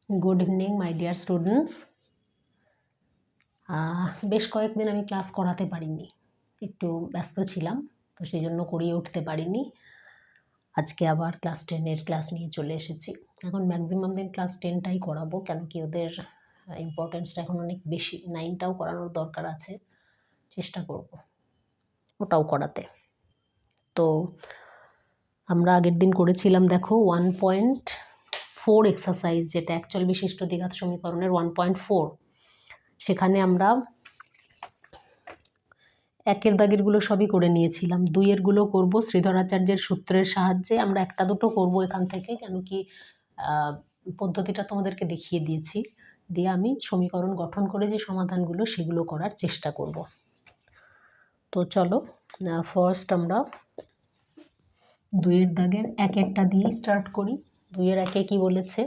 Good evening my dear students. বেশ কয়েকদিন আমি ক্লাস করাতে পারিনি, একটু ব্যস্ত ছিলাম, তো সেই জন্য করিয়ে উঠতে পারিনি। আজকে আবার ক্লাস 10-এর ক্লাস নিয়ে চলে এসেছি। এখন ম্যাক্সিমাম দিন ক্লাস 10টাই করাবো, কেন কি ওদের ইম্পর্টেন্সটা এখন অনেক বেশি। 9টাও করানোর দরকার আছে, চেষ্টা করব ওটাও করাতে। তো আমরা আগের দিন করেছিলাম, দেখো 1.4 এক্সারসাইজ, যেটা অ্যাকচুয়াল বিশিষ্ট দ্বিঘাত সমীকরণের 1.4। সেখানে আমরা একের দাগেরগুলো সবই করে নিয়েছিলাম, দুইয়েরগুলো করব শ্রীধরাচার্যের সূত্রের সাহায্যে। আমরা একটা দুটো করব এখান থেকে, কেন কি পদ্ধতিটা তোমাদেরকে দেখিয়ে দিয়েছি। দিয়ে আমি সমীকরণ গঠন করে যে সমাধানগুলো সেগুলো করার চেষ্টা করব। তো চলো ফার্স্ট আমরা দুইয়ের দাগের একেরটা দিয়েই স্টার্ট করি। দুইয়ের একে কি বলেছে?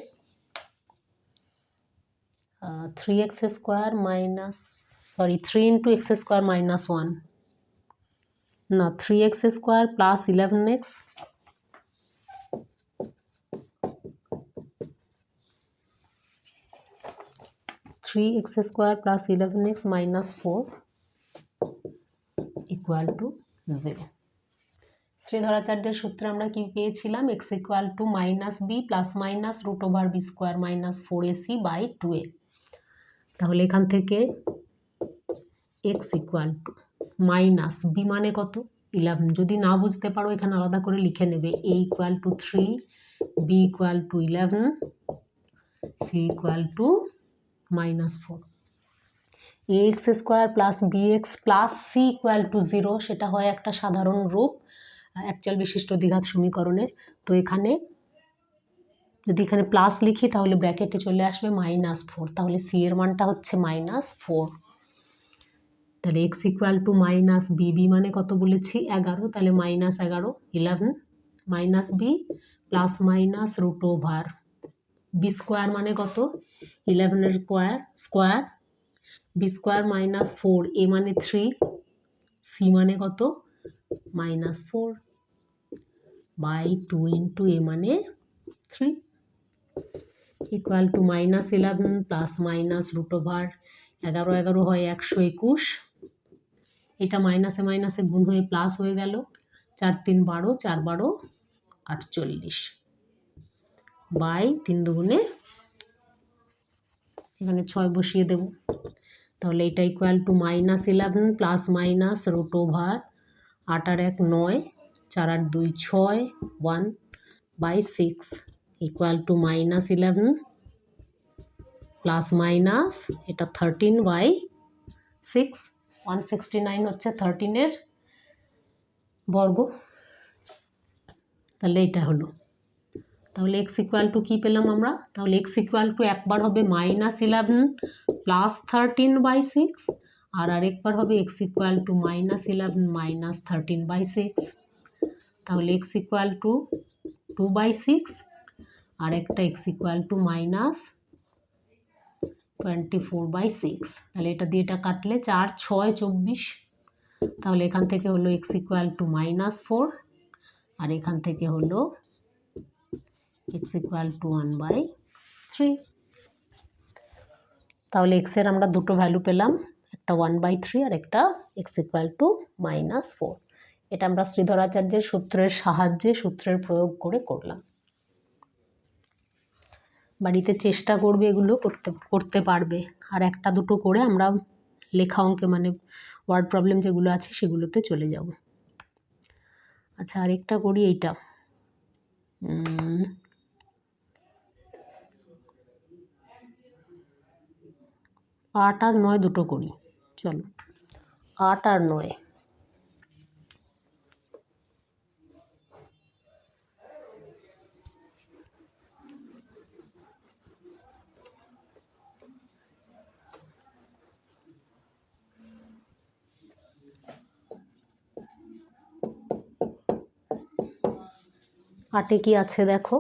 3 into x square minus 1, না 3x square plus 11x minus 4 equal to 0। শ্রীধরাচার্যের সূত্রে আমরা কি পেয়েছিলাম? x equal to minus b plus minus root over b square minus 4ac by 2a। তাহলে এখান থেকে x equal to minus b মানে কত? 11। যদি না বুঝতে পারো এখানে আলাদা করে লিখে নেবে, a equal to 3, b equal to 11, c equal to minus 4। ax square plus bx plus c equal to 0, সেটা হয় একটা সাধারণ রূপ অ্যাকচুয়াল বিশিষ্ট দ্বিঘাত সমীকরণের। তো এখানে যদি এখানে প্লাস লিখি তাহলে ব্র্যাকেটে চলে আসবে -4, তাহলে c এর মানটা হচ্ছে -4। তাহলে x equal to minus B, B মানে কত বলেছি? 11, তাহলে -11 11 minus B plus minus root over B square মানে কত? 11-এর square B square minus 4, A মানে 3, সি মানে কত? -4 বাই 2 ইন্টু এ মানে 3 equal to -11 plus minus root over 11 11 হয় 121, এটা মাইনাসে মাইনাসে গুণ হয়ে প্লাস হয়ে গেল, 4 3 12, 4 12 48 বাই 3 দুগুণে এখানে 6 বসিয়ে দেব। তাহলে এটা equal to -11 plus minus root over 8 আর 1 9, 4 আর 2 6, 1 by 6 equal to -11 plus minus এটা 13 বাই 6, 169 হচ্ছে 13-এর বর্গ। তাহলে এটা হলো, তাহলে x ইকুয়াল টু কী পেলাম আমরা? তাহলে x ইকুয়াল টু একবার হবে -11 প্লাস 13 বাই 6, আর আরেকবার হবে x equal to -11 minus 13 by 6। তাহলে x ইকুয়াল টু 2 বাই 6, আর একটা x ইকুয়াল টু -24 বাই 6। তাহলে এটা দিয়ে এটা কাটলে 4 6 24, তাহলে এখান থেকে হলো x ইকুয়াল টু -4, আর এখান থেকে হলো x ইকুয়াল টু 1/3। তাহলে x এর আমরা দুটো ভ্যালু পেলাম, একটা 1/3 আর একটা x ইকুয়াল টু -4। এটা আমরা শ্রীধরাচার্যের সূত্রের সাহায্যে সূত্রের প্রয়োগ করে করলাম। বাড়িতে চেষ্টা করবে এগুলো করতে পারবে, আর একটা দুটো করে আমরা লেখা অঙ্কে মানে ওয়ার্ড প্রবলেম যেগুলো আছে সেগুলোতে চলে যাব। আচ্ছা আরেকটা করি, এইটা 8 আর 9 দুটো করি, চলো 8 আর 9। আটে কি আছে দেখো?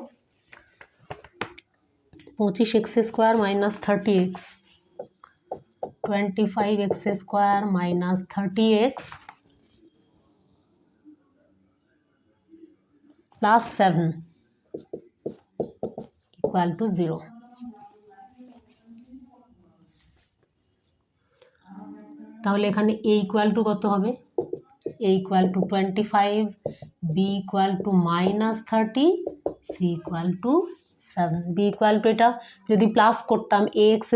25x square minus 30x, 25x square minus 30x plus 7 equal to 0। তাহলে এখানে a ইকুয়াল টু কত হবে, a equal to 25, b equal to -30, c equal to 7। b equal to এটা যদি প্লাস করতাম ax²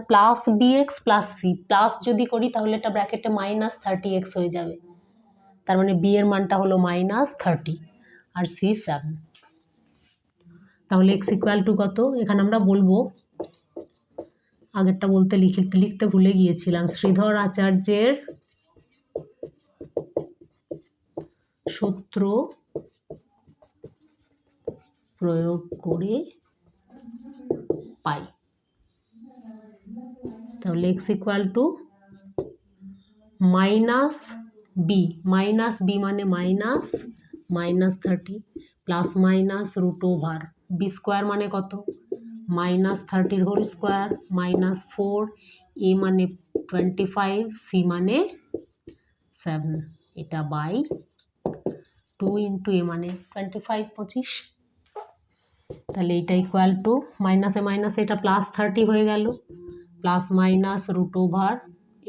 plus bx plus c, plus যদি করি তাহলে এটা ব্র্যাকেটে -30x হয়ে যাবে, তার মানে b এর মানটা হলো -30 আর c 7। তাহলে x ইকুয়াল টু কত, এখানে আমরা বলবো, আগেরটা বলতে লিখতে ভুলে গিয়েছিলাম, শ্রীধর আচার্যের সূত্র প্রয়োগ করে পাই। তাহলে x equal to minus B মানে -30 প্লাস মাইনাস √ওভার বি স্কোয়ার মানে কত, -30 হোল স্কোয়ার -4, এ মানে 25, সি মানে 7, এটা বাই 2 ইন্টু এ মানে 25 25। তাহলে এটা ইকুয়াল টু মাইনাসে মাইনাসে এটা +30 হয়ে গেল, প্লাস মাইনাস √ওভার,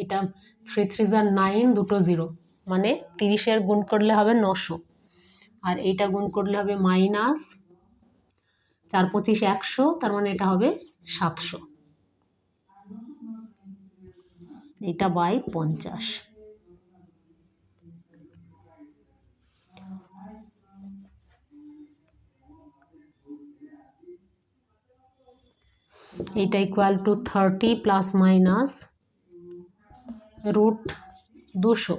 এটা 3 3 যা 9, দুটো 0 মানে 30-এর গুণ করলে হবে 900, আর এইটা গুণ করলে হবে -4 25 100, তার মানে এটা হবে 700, এটা বাই 50। এটা equal to 30 plus minus √200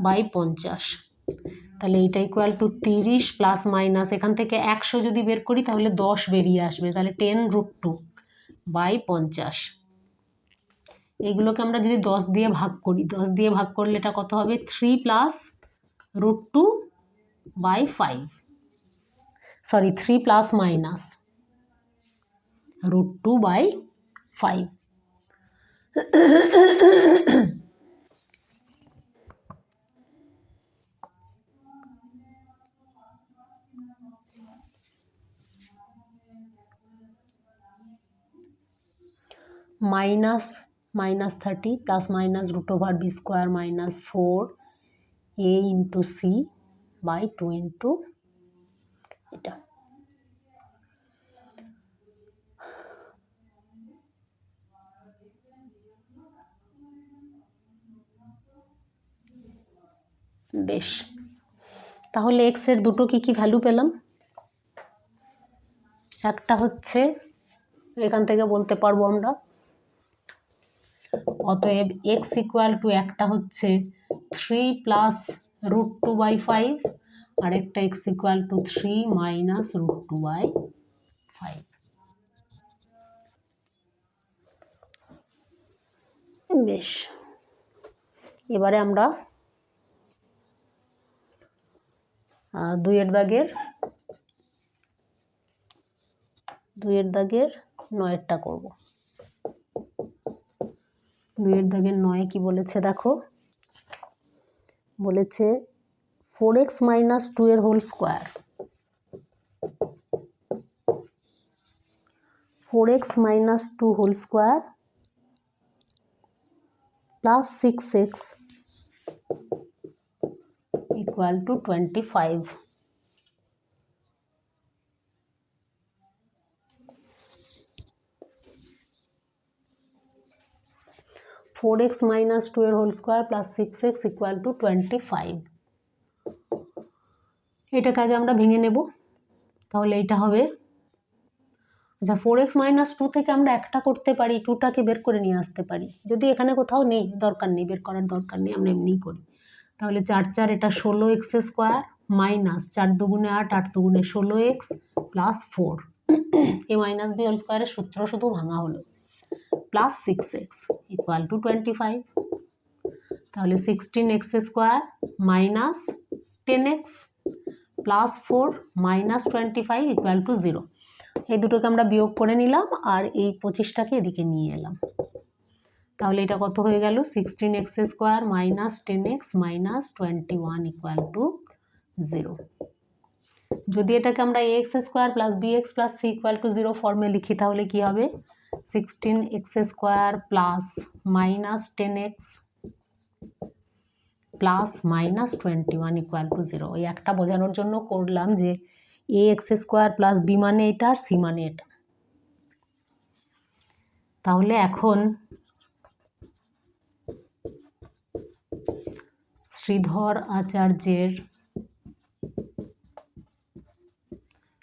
by 50। তাহলে এটা ইকুয়াল টু 30 প্লাস মাইনাস, এখান থেকে 100 যদি বের করি তাহলে 10 বেরিয়ে আসবে, তাহলে 10√2 বাই 50। এইগুলোকে আমরা যদি 10 দিয়ে ভাগ করি, 10 দিয়ে ভাগ করলে এটা কত হবে, 3 plus √2 by 5, sorry 3 plus minus √2 by 5। -30 plus minus √ওভার B square -4 a into C by 2 into এটা। বেশ, তাহলে এক্স এর দুটো কি ভ্যালু পেলাম, একটা হচ্ছে এখান থেকে বলতে পারবো আমরা, অতএব এক্স ইকুয়াল টু একটা হচ্ছে 3 প্লাস √2 বাই 5, আর একটা X equal to 3 minus √2 by 5। বেশ, এবারে আমরা 2-এর দাগের 9-এরটা করব। 2-এর দাগের 9 কি বলেছে দেখো, বলেছে 4x মাইনাস 2 এর whole square, 4x minus 2 whole square plus 6x equal to 25। 4x minus 2 এর whole square plus 6x equal to 25। এটাকে আগে আমরা ভেঙে নেব, তাহলে এটা হবে, আচ্ছা 4x মাইনাস 2 থেকে আমরা একটা করতে পারি, 2টাকে বের করে নিয়ে আসতে পারি, যদি এখানে কোথাও নেই দরকার নেই, বের করার দরকার নেই, আমরা এমনিই করি। তাহলে 4 4 এটা 16x স্কোয়ার মাইনাস 4 দুগুণে 8, 8 দুগুণে 16x প্লাস 4, এ মাইনাস বি হোল স্কোয়ারের সূত্র শুধু ভাঙা হলো, প্লাস 6x ইকুয়াল টু 25। তাহলে 16x square minus 10x plus 4 minus 25 equal to 0। এই দুটোকে আমরা বিয়োগ করে নিলাম, আর এই 25টাকে এদিকে নিয়ে এলাম, তাহলে এটা কত হয়ে গেল, 16x square minus 10x minus 21 equal to 0। যদি এটাকে আমরা ax square plus bx plus c equal to 0 ফর্মে লিখি, তাহলে কি হবে, 16x square plus minus 10x plus minus 21 equal to 0। ওই একটা বোঝানোর জন্য করলাম যে এ এক্স স্কোয়ার প্লাস বি মানে এটা আর সি মানে এটা। তাহলে এখন শ্রীধর আচার্যের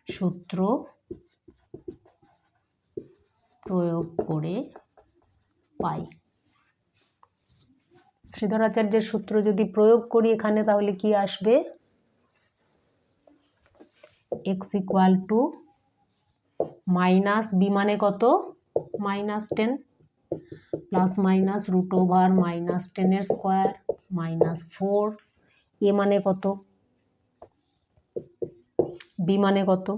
সূত্র প্রয়োগ করে পাই। শ্রীধর আচার্যের সূত্র যদি প্রয়োগ করি এখানে তাহলে কি আসবে, x equal to minus B মানে কত -10 plus minus root over -10 square -4, A মানে কত, বি মানে কত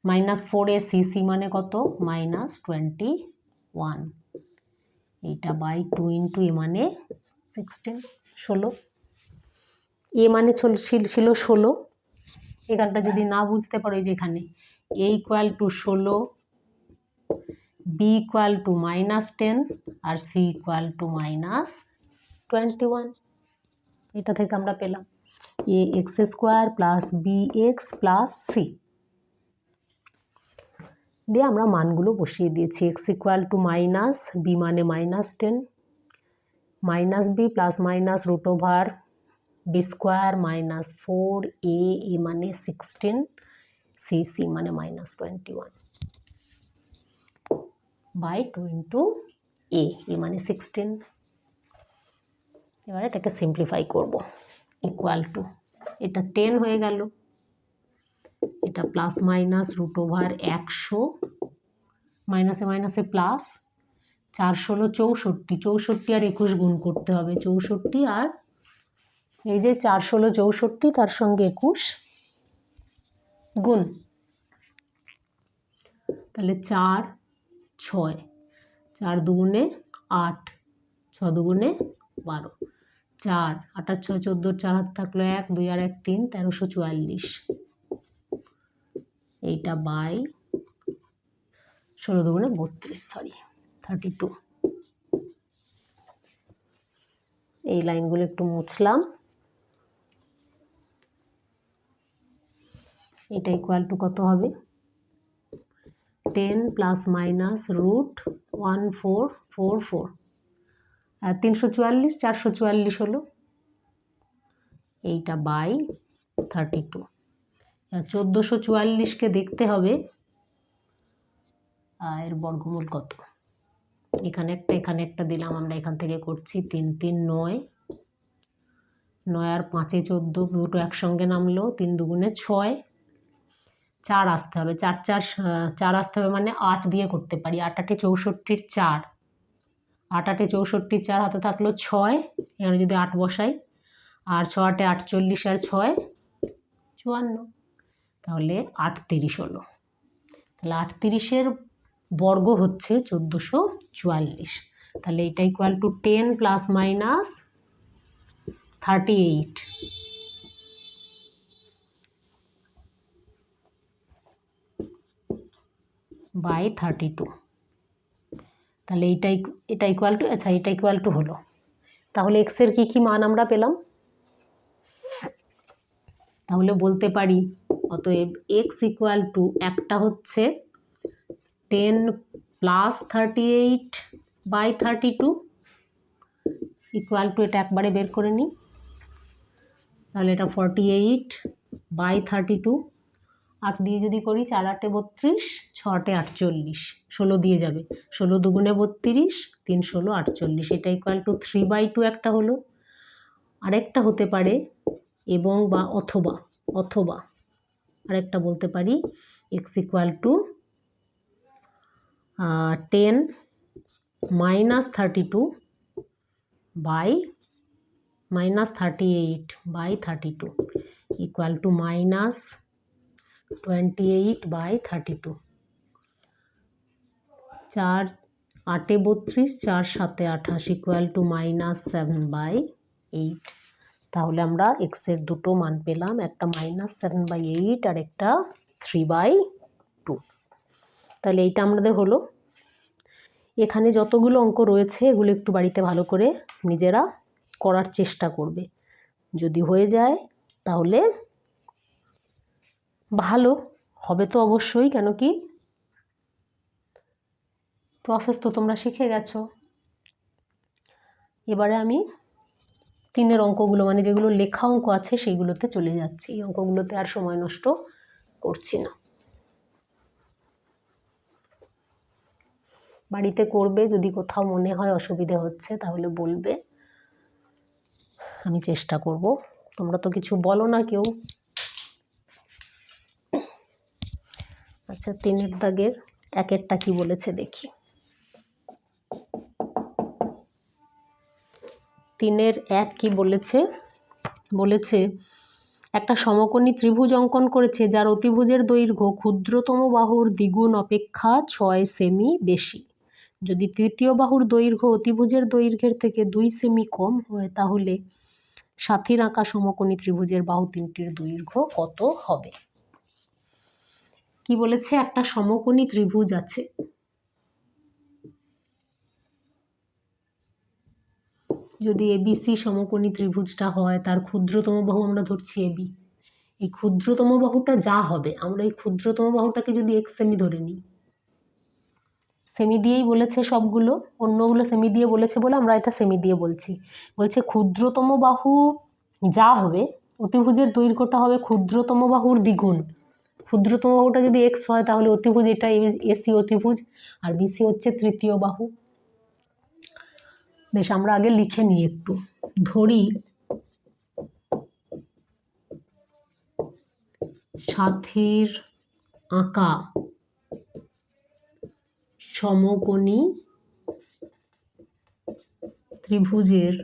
-4ac, সি মানে কত -21, এইটা বাই 2 ইন্টু এ মানে 16 এ মানে ছিল 16। এখানটা যদি না বুঝতে পারো যে এখানে A equal to 16, B equal to -10 আর সি ইকুয়াল টু -21, এটা থেকে আমরা পেলাম A x square plus B x plus C. দিয়ে আমরা মানগুলো বসিয়ে দিয়েছি, x equal to minus B মানে -10 minus B plus minus root over B square -4, A মানে 16, সি মানে -21 বাই 2 ইন্টু এ মানে 16। এবার এটাকে সিম্পলিফাই করব, ইকুয়াল টু এটা 10 হয়ে গেল, এটা প্লাস মাইনাস রুট ওভার 100 মাইনাসে মাইনাসে প্লাস 4 16 64, 64 আর 21 গুণ করতে হবে, 64 আর এই যে 4 16 64 তার সঙ্গে 21 গুণ, তাহলে 4 6, 4 দুগুণে 8, 6 দুগুণে 12, 4 8 আর 6 14, 4 হাতে থাকলো 1, 2 আর 1 3, 1344, এইটা বাই 16 দুগুণে 32, 32। এই লাইনগুলো একটু মুছলাম, এটা ইকুয়াল টু কত হবে 10 প্লাস মাইনাস রুট 1444, 344 444 হলো, এইটা বাই 32। 1444কে দেখতে হবে এর বর্গমূল কত, এখানে একটা দিলাম, আমরা এখান থেকে করছি 3 3 9, 9 আর 5 14, দুটো একসঙ্গে নামলো, 3 দুগুণে 6, 4 আসতে হবে, 4 আসতে হবে মানে 8 দিয়ে করতে পারি, 8 8 64, 4 8 8 64, 4 হাতে থাকলো 6, এখানে যদি 8 বসাই, আর 6 8 48 আর 6 54, তাহলে 38 হলো। তাহলে 38-এর বর্গ হচ্ছে 1444, তাহলে এটা equal to 10 plus minus 38 by 32, তাহলে এটা ইকুয়াল টু, আচ্ছা এটা ইকুয়াল টু হলো। তাহলে এক্সের কী কী মান আমরা পেলাম, তাহলে বলতে পারি অতএব এক্স ইকুয়াল টু, একটা হচ্ছে 10 প্লাস 38 বাই 32 ইকুয়াল টু, এটা একবারে বের করে নিই, তাহলে এটা 48 বাই 32, 8 দিয়ে যদি করি 4 8 32, 6 8 48, 16 দিয়ে যাবে, 16 দুগুণে 32, 3 16 48, এটা ইকুয়াল টু 3/2 একটা হলো। আরেকটা হতে পারে এবং বা অথবা আরেকটা বলতে পারি X equal to 10 minus 32 by -38 by 32 equal to -28 by 32, 4 8 32, 4 7 28 equal to -7/8। তাহলে আমরা এক্সের দুটো মান পেলাম, একটা -7/8 আর একটা 3/2। তাহলে এইটা আমাদের হলো। এখানে যতগুলো অঙ্ক রয়েছে এগুলো একটু বাড়িতে ভালো করে নিজেরা করার চেষ্টা করবে। যদি হয়ে যায় তাহলে ভালো হবে, তো অবশ্যই, কেন কি প্রসেস তো তোমরা শিখে গেছো। এবারে আমি 3-এর অঙ্কগুলো, মানে যেগুলো লেখা অঙ্ক আছে সেইগুলোতে চলে যাচ্ছি। এই অঙ্কগুলোতে আর সময় নষ্ট করছি না। বাড়িতে করবে, যদি কোথাও মনে হয় অসুবিধে হচ্ছে তাহলে বলবে, আমি চেষ্টা করব। তোমরা তো কিছু বলো না কেউ। আচ্ছা, 3-এর দাগের 1-এরটা কি বলেছে দেখি। 3-এর 1 কি বলেছে? বলেছে একটা সমকোণী ত্রিভুজ অঙ্কন করেছে যার অতিভুজের দৈর্ঘ্য ক্ষুদ্রতম বাহুর দ্বিগুণ অপেক্ষা 6 সেমি বেশি। যদি তৃতীয় বাহুর দৈর্ঘ্য অতিভুজের দৈর্ঘ্যের থেকে 2 সেমি কম হয় তাহলে সাথীর আঁকা সমকোণী ত্রিভুজের বাহু তিনটির দৈর্ঘ্য কত হবে? কি বলেছে? একটা সমকোণী ত্রিভুজ আছে, যদি এবিসি সমকোণী ত্রিভুজটা হয়, তার ক্ষুদ্রতম বাহু আমরা ধরছি এবি। এই ক্ষুদ্রতম বাহুটা যা হবে, আমরা এই ক্ষুদ্রতম বাহুটাকে যদি x সেমি ধরে নিই, সেমি দিয়েই বলেছে সবগুলো, অন্যগুলো সেমি দিয়ে বলেছে বলে আমরা এটা সেমি দিয়ে বলছি। বলছে ক্ষুদ্রতম বাহু যা হবে, অতিভুজের দৈর্ঘ্যটা হবে ক্ষুদ্রতম বাহুর দ্বিগুণ। ক্ষুদ্রতম বাহুটা যদি x হয় তাহলে অতিভুজ এটা এসি অতিভুজ, আর বিসি হচ্ছে তৃতীয় বাহু। বেশ, আমরা আগে লিখে নিই একটু। ধরি সাথীর আঁকা সমকোণী ত্রিভুজের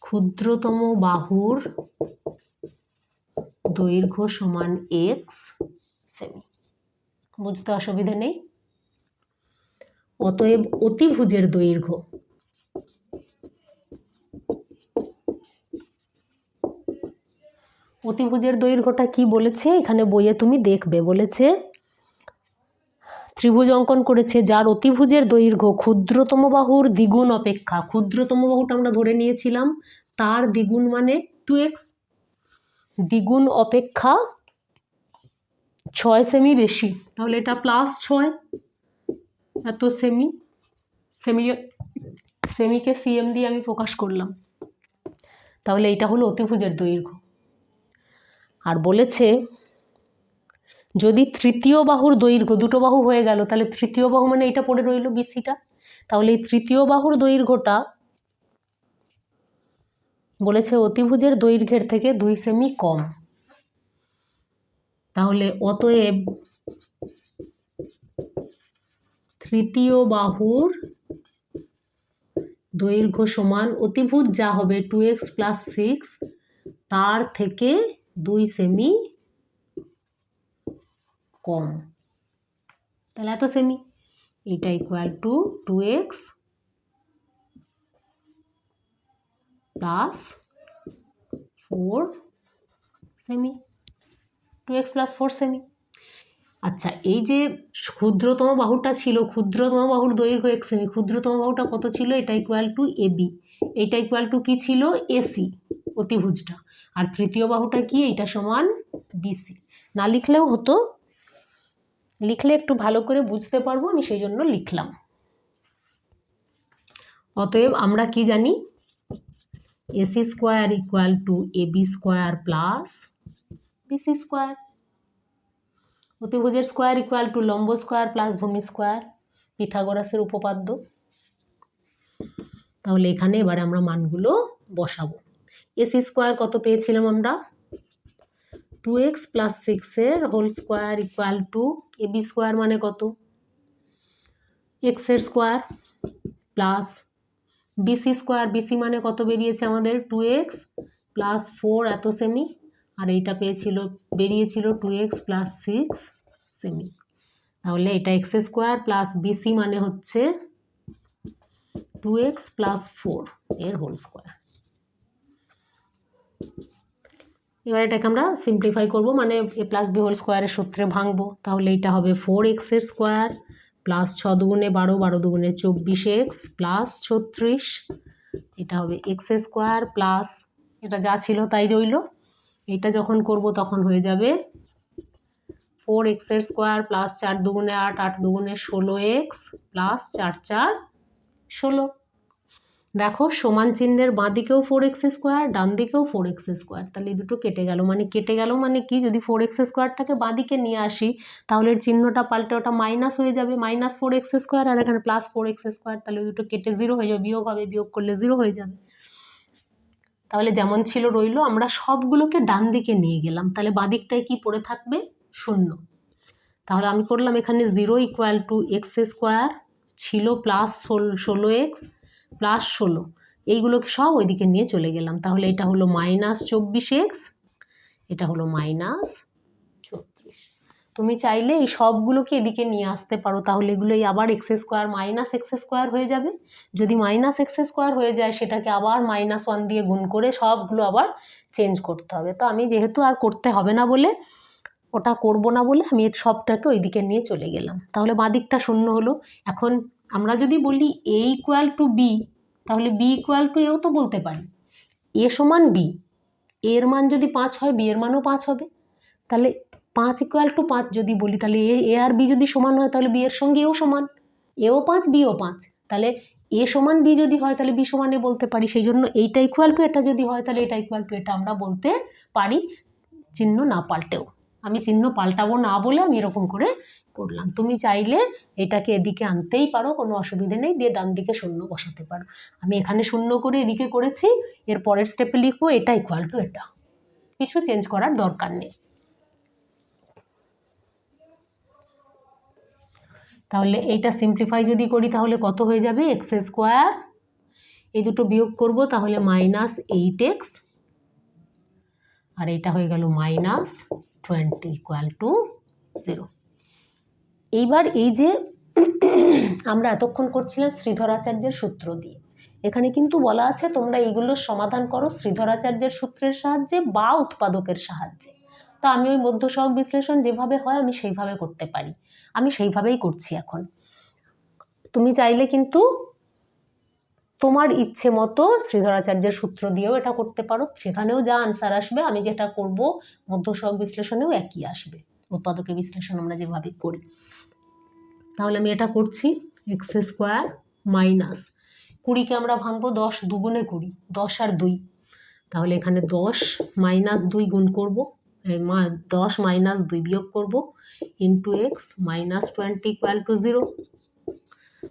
ক্ষুদ্রতম বাহুর দৈর্ঘ্য সমান x সেমি। বুঝতে অসুবিধা নেই। অতএব অতিভুজের দৈর্ঘ্য, অতিভুজের দৈর্ঘ্যটা কি বলেছে এখানে বইয়ে তুমি দেখবে। বলেছে ত্রিভুজ অঙ্কন করেছে যার অতিভুজের দৈর্ঘ্য ক্ষুদ্রতম বাহুর দ্বিগুণ অপেক্ষা, ক্ষুদ্রতম বাহুটা আমরা ধরে নিয়েছিলাম তার দ্বিগুণ মানে 2x, দ্বিগুণ অপেক্ষা 6 সেমি বেশি, তাহলে এটা +6 এত সেমি। সেমিকে সিএম দিয়ে আমি প্রকাশ করলাম, তাহলে এটা হলো অতিভুজের দৈর্ঘ্য। আর বলেছে যদি তৃতীয় বাহুর দৈর্ঘ্য, দুটো বাহু হয়ে গেল, তাহলে তৃতীয় বাহু মানে এটা পড়ে রইল বিসিটা, তাহলে এই তৃতীয় বাহুর দৈর্ঘ্যটা বলেছে অতিভুজের দৈর্ঘ্যের থেকে 2 সেমি কম। তাহলে অতএব তৃতীয় বাহুর দৈর্ঘ্য সমান অতিভুজ যা হবে 2x + 6 তার থেকে 2 সেমি কম, তাহলে এত সেমি। এটা equal two 2x + 4 semi, 2x + 4 semi. আচ্ছা, এই যে ক্ষুদ্রতম বাহুটা ছিল, ক্ষুদ্রতম বাহুর দৈর্ঘ্য x সেমি, ক্ষুদ্রতম বাহুটা কত ছিল? এটা ইকুয়াল টু এবি, এটা ইকুয়াল টু কি ছিল? এসি অতিভুজটা। আর তৃতীয় বাহুটা কি? এটা সমান বিসি। না লিখলেও হতো, লিখলে একটু ভালো করে বুঝতে পারবো, আমি সেই জন্য লিখলাম। অতএব আমরা কি জানি? AC square equal to AB square plus BC square. অতিভুজের স্কোয়ার ইকুয়াল টু লম্ব স্কোয়ার প্লাস ভূমি স্কোয়ার, পিথাগোরাসের উপপাদ্য। তাহলে এখানে এবারে আমরা মানগুলো বসাবো। এসি স্কোয়ার কত পেয়েছিলাম আমরা? 2x + 6 এর whole square equal to AB square মানে কত? x এর square plus BC square, BC মানে কত বেরিয়েছে আমাদের? 2x + 4 এত সেমি, আর এইটা বেরিয়েছিল 2x + 6 সেমি। তাহলে এটা x স্কোয়ার প্লাস বিসি মানে হচ্ছে 2x + 4 এর হোল স্কোয়ার। এবার এটাকে আমরা সিম্পলিফাই করব, মানে a + b হোল স্কোয়ারের সূত্রে ভাঙবো। তাহলে এটা হবে 4x এর স্কোয়ার প্লাস 6 দুগুণে 12, 12 দুগুণে 24x প্লাস 36, এটা হবে এক্স স্কোয়ার প্লাস এটা যা ছিল তাই রইল। এটা যখন করব তখন হয়ে যাবে 4x স্কোয়ার প্লাস 4 দুগুণে 8, 8 দুগুণে 16x প্লাস 4 4 16। দেখো সমান চিহ্নের বাঁ দিকেও 4x স্কোয়ার, ডান দিকেও 4x স্কোয়ার, তাহলে এই দুটো কেটে গেল। কেটে গেল মানে কি, যদি 4x স্কোয়ারটাকে বাঁ দিকে নিয়ে আসি তাহলে এর চিহ্নটা পাল্টে ওটা মাইনাস হয়ে যাবে, মাইনাস 4x স্কোয়ার, আর এখানে প্লাস 4x স্কোয়ার, তাহলে ওই দুটো কেটে 0 হয়ে যাবে, বিয়োগ হবে, বিয়োগ করলে 0 হয়ে যাবে। তাহলে যেমন ছিল রইল, আমরা সবগুলোকে ডান দিকে নিয়ে গেলাম, তাহলে বাঁ দিকটায় কি পড়ে থাকবে, 0। তাহলে আমি করলাম এখানে 0 ইকুয়াল টু এক্স স্কোয়ার ছিল প্লাস 16x প্লাস 16, এইগুলোকে সব ওইদিকে নিয়ে চলে গেলাম। তাহলে এটা হলো মাইনাস 24x, এটা হলো মাইনাস 36। তুমি চাইলে এই সবগুলোকে এদিকে নিয়ে আসতে পারো, তাহলে এগুলোই আবার x square minus x square হয়ে যাবে। যদি মাইনাস এক্স স্কোয়ার হয়ে যায় সেটাকে আবার -1 দিয়ে গুণ করে সবগুলো আবার চেঞ্জ করতে হবে। তো আমি যেহেতু আর করতে হবে না বলে, ওটা করব না বলে আমি এর সবটাকে ওইদিকে নিয়ে চলে গেলাম। তাহলে বাঁ দিকটা 0 হলো। এখন আমরা যদি বলি a ইকুয়াল টু বি, তাহলে b ইকুয়াল টু এও তো বলতে পারি, a সমান b, এর মান যদি 5 হয় বি এর মানও 5 হবে। তাহলে 5 ইকুয়াল টু 5 যদি বলি, তাহলে এ আর বি যদি সমান হয় তাহলে বি এর সঙ্গে এও সমান, এও 5 বিও 5, তাহলে এ সমান বি যদি হয় তাহলে বি সমান এ বলতে পারি। সেই জন্য এইটা ইকুয়াল টু এটা যদি হয় তাহলে এটা ইকুয়াল টু এটা আমরা বলতে পারি, চিহ্ন না পাল্টেও। আমি চিহ্ন পাল্টাবো না বলে আমি এরকম করে করলাম। তুমি চাইলে এটাকে এদিকে আনতেই পারো, কোনো অসুবিধে নেই, দিয়ে ডান দিকে 0 বসাতে পারো। আমি এখানে 0 করে এদিকে করেছি, এর পরের স্টেপে লিখবো এটা ইকুয়াল টু এটা, কিছু চেঞ্জ করার দরকার নেই। তাহলে এইটা সিম্পলিফাই যদি করি তাহলে কত হয়ে যাবে, এক্স স্কোয়ার, এই দুটো বিয়োগ করব তাহলে মাইনাস 8x, আর এটা হয়ে গেল মাইনাস 20 ইকুয়াল টু 0। এইবার এই যে আমরা এতক্ষণ করছিলাম শ্রীধরাচার্যের সূত্র দিয়ে, এখানে কিন্তু বলা আছে তোমরা এইগুলোর সমাধান করো শ্রীধরাচার্যের সূত্রের সাহায্যে বা উৎপাদকের সাহায্যে। তো আমি ওই মধ্য সহগ বিশ্লেষণ যেভাবে হয় আমি সেইভাবে করতে পারি, আমি সেইভাবেই করছি এখন। তুমি চাইলে কিন্তু তোমার ইচ্ছে মতো শ্রীধরাচার্যের সূত্র দিয়েও এটা করতে পারো, সেখানেও যা আনসার আসবে আমি যেটা করব মধ্য সহগ বিশ্লেষণেও একই আসবে, উৎপাদকের বিশ্লেষণ আমরা যেভাবে করি। তাহলে আমি এটা করছি, এক্স স্কোয়ার মাইনাস 20কে আমরা ভাঙবো 10 দুগুণে 20, 10 আর 2, তাহলে এখানে 10 মাইনাস 2 গুণ করব, 10 মাইনাস 2 বিয়োগ করব, into x minus 20 equal to 0।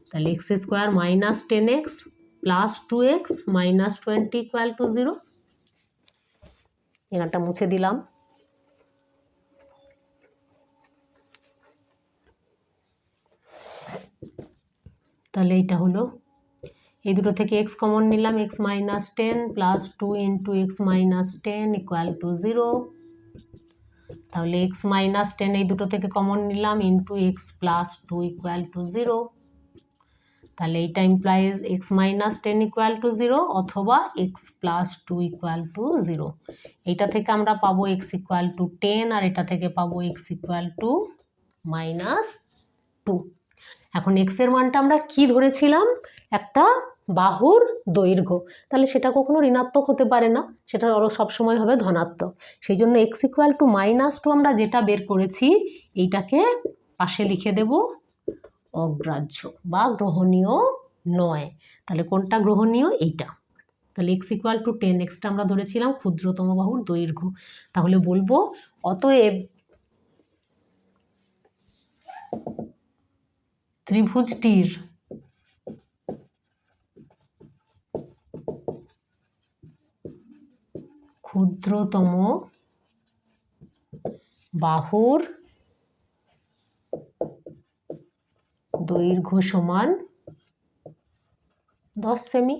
তাহলে x square minus 10x plus 2x minus 20 equal to 0। এখানটা মুছে দিলাম। তাহলে এইটা হলো, এই দুটো থেকে x কমন নিলাম, x minus 10 plus 2 into x minus 10 equal to 0। তাহলে x মাইনাস 10 এই দুটো থেকে কমন নিলাম, into x plus 2 equal to 0। তাহলে এইটা implies x minus 10 equal to 0 অথবা x প্লাস 2 ইকুয়াল টু 0। এইটা থেকে আমরা পাবো x ইকুয়াল টু 10, আর এটা থেকে পাবো x ইকুয়াল টু মাইনাস 2। এখন x এর মানটা আমরা কি ধরেছিলাম, একটা বাহুর দৈর্ঘ্য, তাহলে সেটা কখনো ঋণাত্মক হতে পারে না, সেটা সবসময় হবে ধনাত্মক। সেই জন্য x ইকুয়াল টু মাইনাস 2 আমরা যেটা বের করেছি এইটাকে পাশে লিখে দেব অগ্রাহ্য বা গ্রহণীয় নয়। তাহলে কোনটা গ্রহণীয়, এইটা। তাহলে x ইকুয়াল টু 10, এক্সটা আমরা ধরেছিলাম ক্ষুদ্রতম বাহুর দৈর্ঘ্য। তাহলে বলবো অতএব ত্রিভুজটির ক্ষুদ্রতম বাহুর দৈর্ঘ্য সমান 10 সেমি।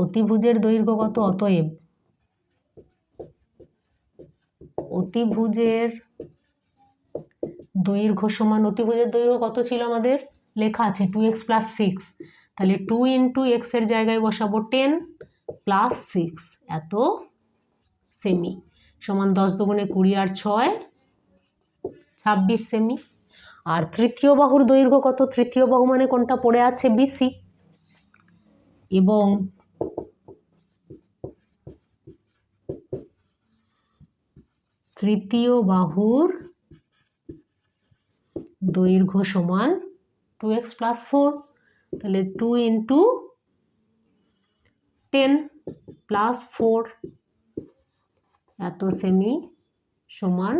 অতিভুজের দৈর্ঘ্য কত, অতএব অতিভুজের দৈর্ঘ্য সমান, অতিভুজের দৈর্ঘ্য কত ছিল আমাদের লেখা আছে 2x প্লাস 6, তাহলে 2 ইন্টু এক্স এর জায়গায় বসাবো 10 প্লাস 6 এত সেমি, সমান 10 দুগুণে 20 আর 6 26 সেমি। আর তৃতীয় বাহুর দৈর্ঘ্য কত? তৃতীয় বাহু মানে কোনটা পড়ে আছে? বিসি। এবং তৃতীয় বাহুর দৈর্ঘ্য সমান 2x + 4, তাহলে 2 × 10 + 4 এত সেমি সমান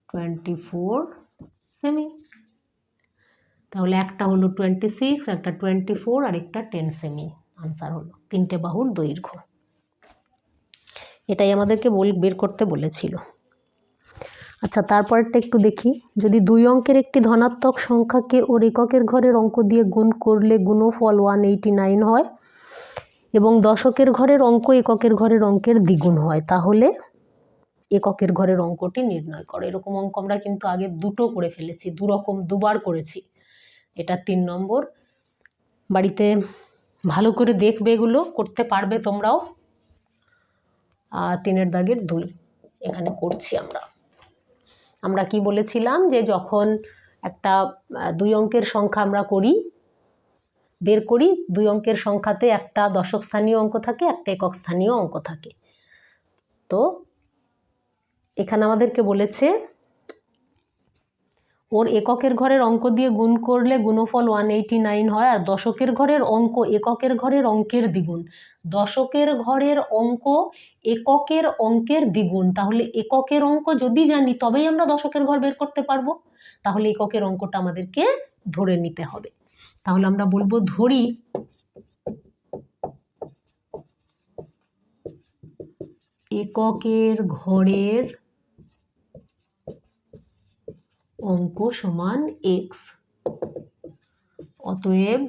24 সেমি। তাহলে একটা হলো 26, একটা 24 আর একটা 10 সেমি। আনসার হলো তিনটে বাহুর দৈর্ঘ্য। এটাই আমাদেরকে বের করতে বলেছিল। আচ্ছা, তারপরেরটা একটু দেখি। যদি 2 অঙ্কের একটি ধনাত্মক সংখ্যাকে ওর এককের ঘরের অঙ্ক দিয়ে গুণ করলে গুণফল 189 হয় এবং দশকের ঘরের অঙ্ক এককের ঘরের অঙ্কের দ্বিগুণ হয়, তাহলে এককের ঘরের অঙ্কটি নির্ণয় করো। এরকম অঙ্ক আমরা কিন্তু আগে দুটো করে ফেলেছি, দুবার করেছি। এটা 3 নম্বর। বাড়িতে ভালো করে দেখবে, এগুলো করতে পারবে তোমরাও। 3 দাগের 2 এখানে করছি আমরা কি বলেছিলাম যে যখন একটা 2 অঙ্কের সংখ্যা আমরা বের করি, 2 অঙ্কের সংখ্যাতে একটা দশক স্থানীয় অঙ্ক থাকে, একটা একক স্থানীয় অঙ্ক থাকে। তো এখানে আমাদেরকে বলেছে ওর এককের ঘরের অঙ্ক দিয়ে গুণ করলে গুণফল 189 হয়, আর দশকের ঘরের অঙ্ক এককের ঘরের অঙ্কের দ্বিগুণ। দশকের ঘরের অঙ্ক এককের অঙ্কের দ্বিগুণ, তাহলে এককের অঙ্ক যদি জানি তবেই আমরা দশকের ঘর বের করতে পারবো। তাহলে এককের অঙ্কটা আমাদেরকে ধরে নিতে হবে। তাহলে আমরা বলবো ধরি এককের ঘরের অঙ্ক সমান x। অতএব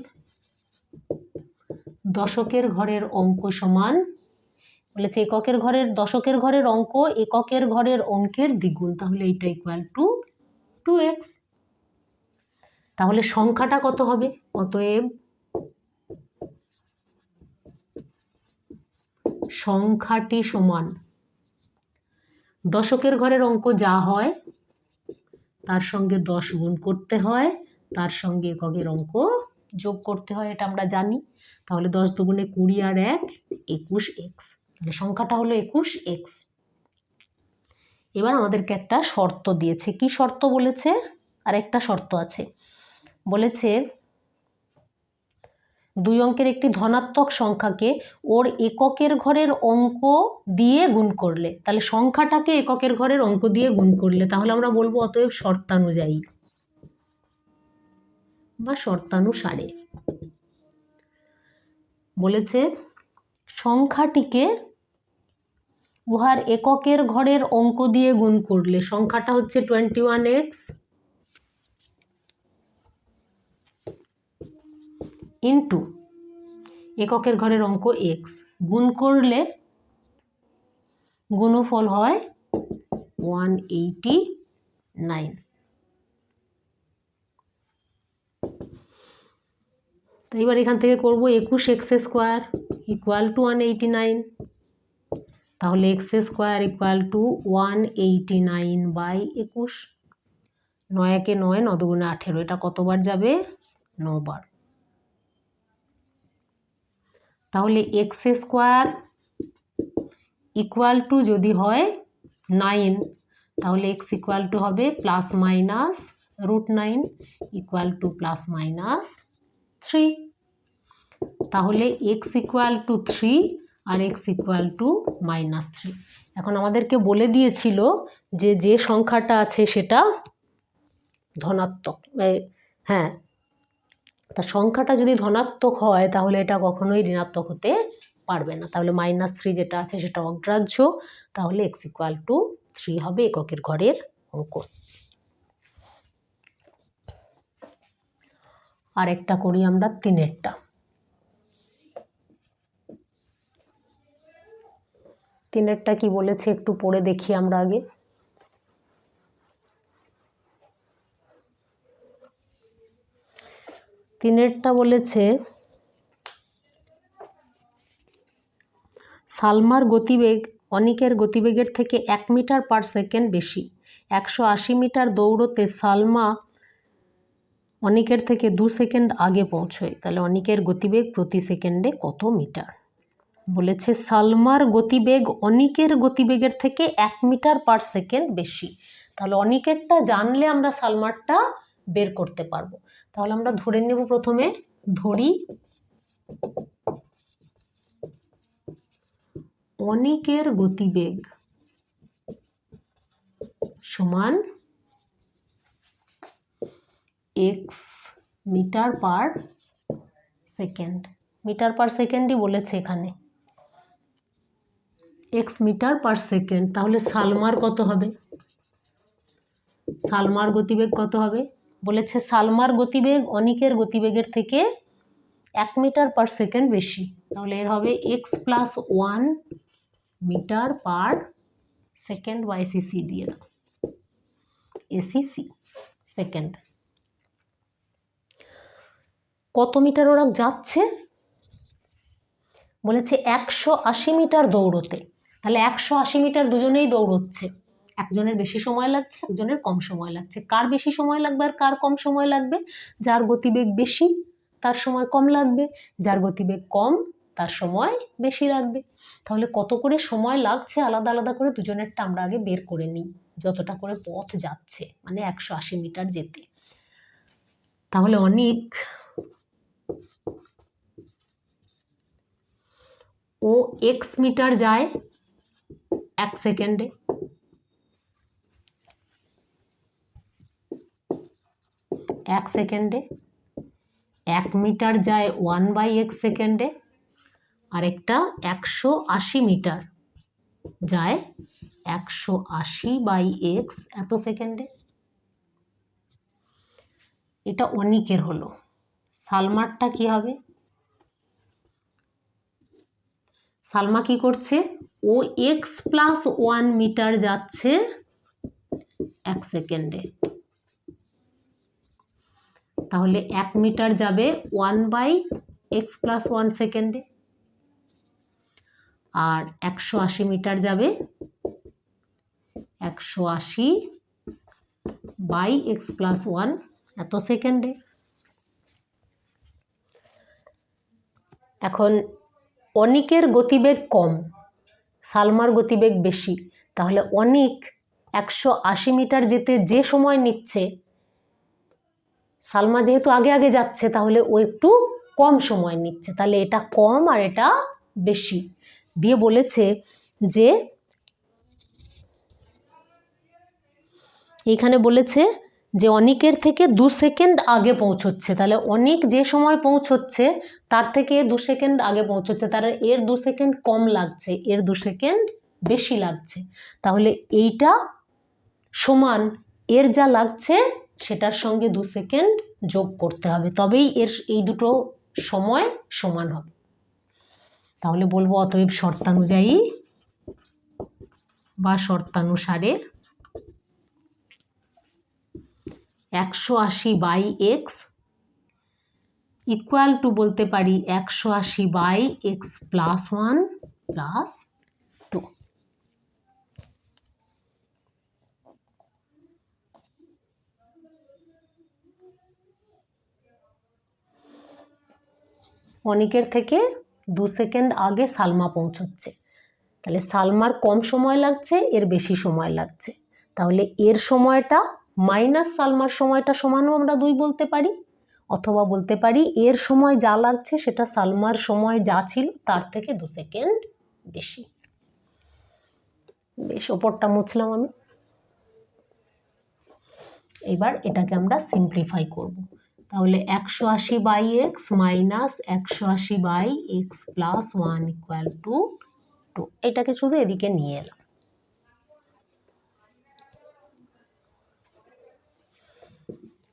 দশকের ঘরের অঙ্ক সমান, বলেছে দশকের ঘরের অঙ্ক এককের ঘরের অঙ্কের দ্বিগুণ, তাহলে এটা = 2x। তাহলে সংখ্যাটা কত হবে? অতএব সংখ্যাটি সমান দশকের ঘরের অঙ্ক যা হয় তার সঙ্গে 10 গুণ করতে হয়, তার সঙ্গে এককের অঙ্ক যোগ করতে হয়, এটা আমরা জানি। তাহলে 10 × 2 = 20 আর 1 21x। তাহলে সংখ্যাটা হলো 21x। এবার আমাদেরকে একটা শর্ত দিয়েছে। কি শর্ত বলেছে? আর একটা শর্ত আছে, বলেছে 2 অঙ্কের একটি ধনাত্মক সংখ্যাকে ওর এককের ঘরের অঙ্ক দিয়ে গুণ করলে, তাহলে সংখ্যাটাকে এককের ঘরের অঙ্ক দিয়ে গুণ করলে, তাহলে আমরা বলবো অতএব শর্তানুযায়ী বা শর্তানুসারে। বলেছে সংখ্যাটিকে উহার এককের ঘরের অঙ্ক দিয়ে গুণ করলে, সংখ্যাটা হচ্ছে 21x ইন্টু এককের ঘরের অঙ্ক x গুণ করলে গুণফল হয় 189। তো এবার এখান থেকে করব 21x² = 189। তাহলে x² = 189/21। 9 × 1 = 9, 9 × 2 = 18। এটা কতবার যাবে? 9 বার। তাহলে x² = যদি হয় 9, তাহলে x = হবে ±√9 = ±3। তাহলে x = 3 আর x = -3। এখন আমাদেরকে বলে দিয়েছিল যে সংখ্যাটা আছে সেটা ধনাত্মক। হ্যাঁ, তা সংখ্যাটা যদি ধনাত্মক হয় তাহলে এটা কখনোই ঋণাত্মক হতে পারবে না। তাহলে -3 যেটা আছে সেটা অগ্রাহ্য। তাহলে x = 3 হবে এককের ঘরের অঙ্ক। আর একটা করি আমরা 3-এরটা। 3-এরটা কি বলেছে একটু পড়ে দেখি আমরা আগে। তিনেরটা বলেছে সালমার গতিবেগ অনিকের গতিবেগের থেকে 1 মিটার/সেকেন্ড বেশি। 180 মিটার দৌড়তে সালমা অনিকের থেকে 2 সেকেন্ড আগে পৌঁছয়, তাহলে অনিকের গতিবেগ প্রতি সেকেন্ডে কত মিটার? বলেছে সালমার গতিবেগ অনিকের গতিবেগের থেকে 1 মিটার পার সেকেন্ড বেশি। তাহলে অনিকেরটা জানলে আমরা সালমারটা বের করতে পারবো। তাহলে আমরা ধরে নেব, প্রথমে ধরি অনিকের গতিবেগ সমান x metre per second. Metre per সেকেন্ডই বলেছে এখানে, x মিটার পার সেকেন্ড। তাহলে সালমার কত হবে? সালমার গতিবেগ কত হবে? বলেছে সালমার গতিবেগ অনিকের গতিবেগের থেকে 1 মিটার পার সেকেন্ড বেশি। তাহলে এর হবে x+1 metre per second by CC দিয়ে দাও, এসিসি সেকেন্ড। কত মিটার ওরা যাচ্ছে? বলেছে 180 মিটার দৌড়তে। তাহলে 180 মিটার দুজনেই দৌড়চ্ছে, একজনের বেশি সময় লাগছে, একজনের কম সময় লাগছে। কার বেশি সময় লাগবে আর কার কম সময় লাগবে? যার গতিবেগ বেশি তার সময় কম লাগবে, যার গতিবেগ কম তার সময় বেশি লাগবে। তাহলে কত করে সময় লাগছে আলাদা আলাদা করে দুজনেরটা আমরা আগে বের করে নিই, যতটা করে পথ যাচ্ছে, মানে 180 মিটার যেতে। তাহলে অনিক ও x মিটার যায় 1 সেকেন্ডে, এক সেকেন্ডে। 1 মিটার যায় 1/x সেকেন্ডে, আরেকটা 180 মিটার যায় 180/x এত সেকেন্ডে। এটা অনিকের হলো। সালমারটা কি হবে? সালমা কি করছে? ও x+1 মিটার যাচ্ছে 1 সেকেন্ডে। তাহলে 1 মিটার যাবে 1/x+1 সেকেন্ডে, আর 180 মিটার যাবে 180/x+1 এত সেকেন্ডে। এখন অনিকের গতিবেগ কম, সালমার গতিবেগ বেশি। তাহলে অনিক 180 মিটার যেতে যে সময় নিচ্ছে, সালমা যেহেতু আগে আগে যাচ্ছে তাহলে ও একটু কম সময় নিচ্ছে। তাহলে এটা কম আর এটা বেশি দিয়ে বলেছে যে এইখানে বলেছে যে অনিকের থেকে 2 সেকেন্ড আগে পৌঁছচ্ছে। তাহলে অনিক যে সময় পৌঁছচ্ছে তার থেকে 2 সেকেন্ড আগে পৌঁছচ্ছে, তার এর 2 সেকেন্ড কম লাগছে, এর 2 সেকেন্ড বেশি লাগছে। তাহলে এইটা সমান এর যা লাগছে সেটার সঙ্গে 2 সেকেন্ড যোগ করতে হবে, তবেই এর এই দুটো সময় সমান হবে। তাহলে বলবো অতএব শর্তানুযায়ী বা শর্তানুসারে 180/x ইকুয়াল টু বলতে পারি 180/x+1 + 2। অনিকের থেকে 2 সেকেন্ড আগে সালমা পৌঁছচ্ছে, তাহলে সালমার কম সময় লাগছে, এর বেশি সময় লাগছে। তাহলে এর সময়টা মাইনাস সালমার সময়টা সমানও আমরা 2 বলতে পারি, অথবা বলতে পারি এর সময় যা লাগছে সেটা সালমার সময় যা ছিল তার থেকে 2 সেকেন্ড বেশি। বেশ, ওপরটা মুছলাম আমি। এবার এটাকে আমরা সিম্পলিফাই করব। তাহলে 180/x minus 180/x+1 equal to 2। এটাকে শুধু এদিকে নিয়ে এলাম।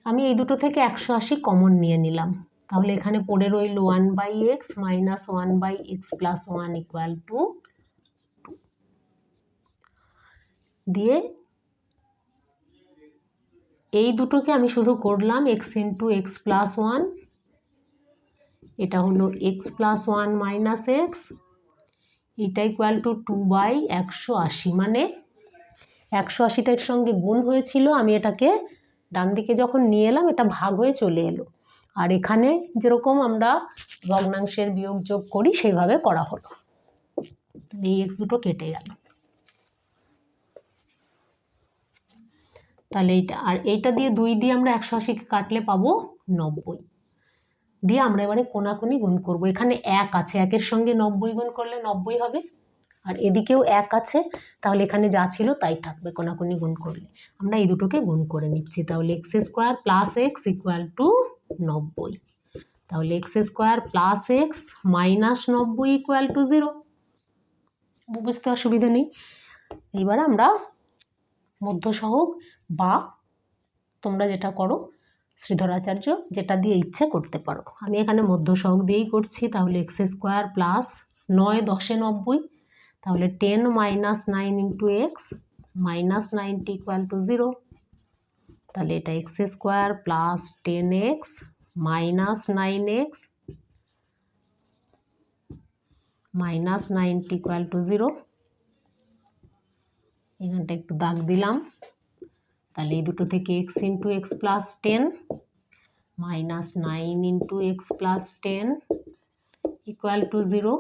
আমি এই দুটো থেকে 180 কমন নিয়ে নিলাম। তাহলে এখানে পড়ে রইল 1/x minus 1/x+1 equal to 2 দিয়ে এই দুটোকে আমি শুধু করলাম x ইন্টু x+1, এটা হলো x+1 মাইনাস x, এটা ইকুয়াল টু 2/180। মানে 180টার সঙ্গে গুণ হয়েছিল, আমি এটাকে ডান দিকে যখন নিয়ে এলাম এটা ভাগ হয়ে চলে এলো, আর এখানে যেরকম আমরা ভগ্নাংশের বিয়োগ যোগ করি সেইভাবে করা হলো। এই এক্স দুটো কেটে গেল। তাহলে এইটা আর এইটা দিয়ে 2 দিয়ে আমরা 180কে কাটলে পাবো 90, দিয়ে আমরা এবারে কোনাকুনি গুণ করব। এখানে 1 আছে, 1-এর সঙ্গে 90 গুণ করলে 90 হবে, আর এদিকেও 1 আছে, তাহলে এখানে যা ছিল তাই থাকবে কোনাকুনি গুণ করলে। আমরা এই দুটোকে গুণ করে নিচ্ছি। তাহলে x square plus x equal two 90, তাহলে x square plus x minus 90 equal to 0। বুঝতে অসুবিধা নেই। এইবার আমরা মধ্যসহগ বা তোমরা যেটা করো শ্রীধরাচার্য যেটা দিয়ে ইচ্ছে করতে পারো, আমি এখানে মধ্যসহগ দিয়েই করছি। তাহলে এক্স স্কোয়ার প্লাস 9 10-এ 90, তাহলে 10 minus 9 into x minus 90 equal to 0। তাহলে এটা x square plus 10x minus 9x minus 90 equal to 0। এখানটা একটু দাগ দিলাম। তাহলে এই দুটো থেকে x into x plus 10 minus 9 into x plus 10 equal to 0।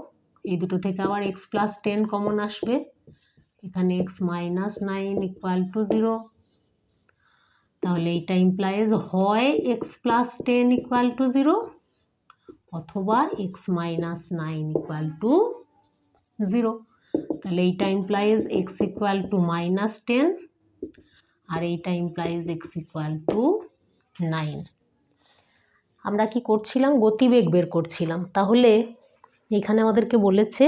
এই দুটো থেকে আবার এক্স প্লাস 10 কমন আসবে, এখানে এক্স মাইনাস 9 ইকুয়াল টু 0। তাহলে এইটা ইমপ্লাইজ হয় এক্স প্লাস 10 ইকুয়াল টু 0 অথবা এক্স মাইনাস 9 ইকুয়াল টু 0। তাহলে এইটা implies x equal to minus 10 আর এইটা ইমপ্লাইজ এক্স ইকুয়াল টু 9। আমরা কি করছিলাম? গতিবেগ বের করছিলাম। তাহলে এখানে আমাদেরকে বলেছে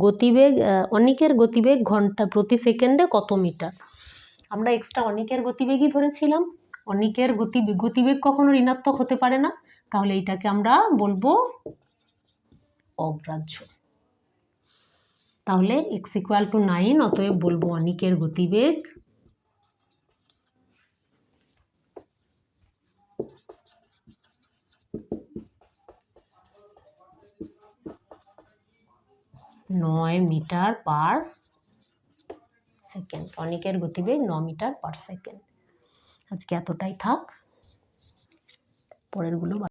গতিবেগ, অনিকের গতিবেগ ঘন্টা প্রতি সেকেন্ডে কত মিটার। আমরা এক্সট্রা অনিকের গতিবেগই ধরেছিলাম। অনিকের গতিবেগ কখনো ঋণাত্মক হতে পারে না, তাহলে এইটাকে আমরা বলবো অগ্রাহ্য। তাহলে এক্স ইকুয়াল টু 9, অতএব বলবো অনিকের গতিবেগ নয় মিটার পার সেকেন্ড। অনিকের গতিবেগ 9 মিটার পার সেকেন্ড। আজকে এতটাই থাক, পরেরগুলো